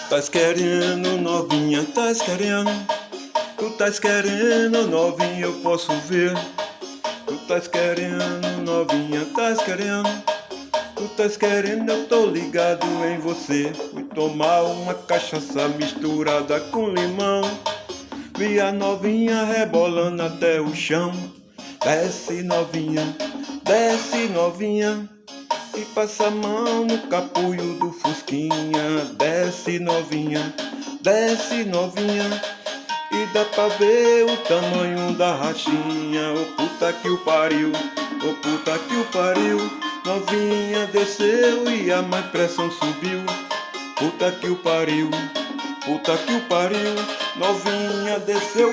Tás querendo, novinha, tás querendo. Tu tás querendo, novinha, eu posso ver. Tu tás querendo, novinha, tás querendo. Tu tás querendo, eu tô ligado em você. Fui tomar uma cachaça misturada com limão. Vi a novinha rebolando até o chão. Desce novinha, desce novinha. E passa a mão no capulho do fusquinha. Desce novinha, desce novinha. E dá pra ver o tamanho da rachinha. Ô puta que o pariu, ô puta que o pariu. Novinha desceu e a mais pressão subiu. Puta que o pariu, puta que o pariu. Novinha desceu.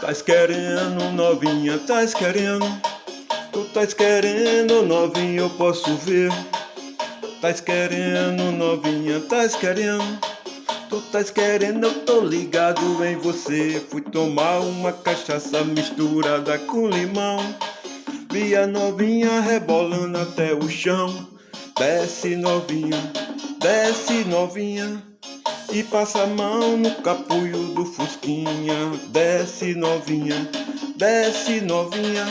Tás querendo, novinha, tás querendo. Tu tás querendo, novinha, eu posso ver. Tás querendo, novinha, tás querendo. Tu tás querendo, eu tô ligado em você. Fui tomar uma cachaça misturada com limão. Vi a novinha rebolando até o chão. Desce novinha, desce novinha. E passa a mão no capulho do fusquinha. Desce novinha, desce novinha.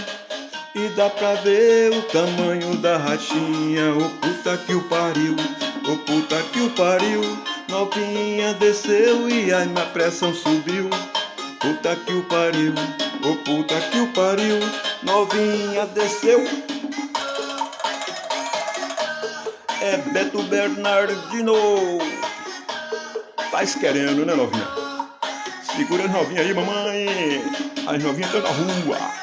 E dá pra ver o tamanho da rachinha. Ô puta que o pariu, ô puta que o pariu. Novinha desceu e a minha pressão subiu. Puta que o pariu, ô puta que o pariu. Novinha desceu. É Beto Bernardino. Tás querendo, né, novinha? Segura as novinhas aí, mamãe. As novinhas estão na rua.